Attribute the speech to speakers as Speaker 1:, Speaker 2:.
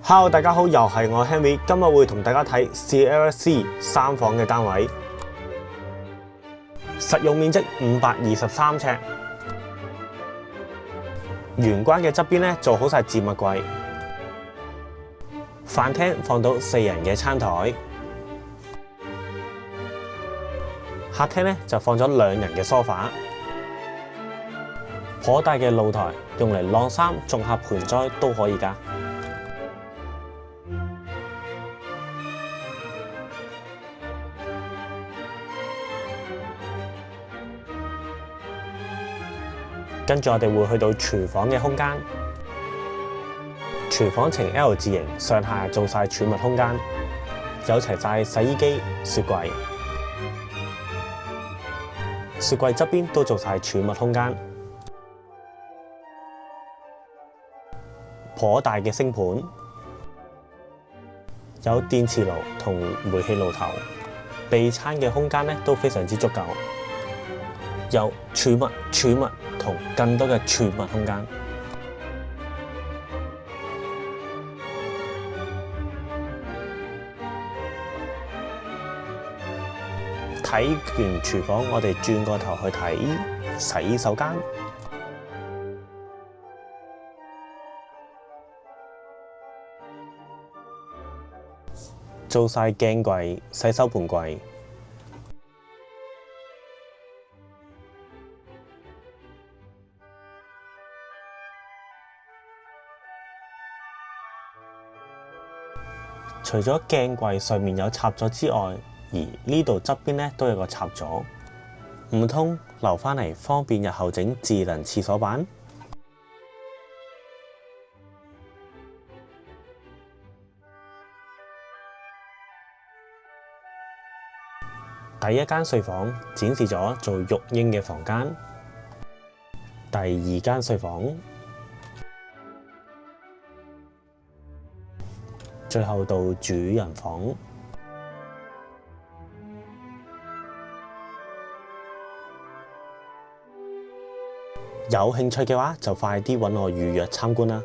Speaker 1: Hello， 大家好，又係我 Henry， 今日會同大家睇 CLSC 3房嘅單位，實用面積523尺，玄關嘅側邊咧做好晒置物櫃，飯廳放到4人嘅餐台，客廳咧就放咗2人嘅梳化，頗大嘅露台用嚟晾衫、種下盆栽都可以㗎。跟住我哋會去到廚房嘅空間，廚房呈 L 字形，上下做晒儲物空間，有齊晒洗衣機、雪櫃，雪櫃側邊都做晒儲物空間，頗大嘅星盤，有電磁爐同煤氣爐頭，備餐嘅空間咧都非常之足夠，有儲物同更多嘅儲物空間。睇完廚房，我哋轉個頭去睇洗手間。做晒鏡櫃、洗手盆櫃。除咗鏡櫃上面有插座之外，而呢度側邊咧都有個插座，唔通留返嚟方便日後整智能廁所板？第一間睡房展示咗做育嬰嘅房間，第二間睡房。最後到主人房，有興趣嘅話就快啲搵我預約參觀啦！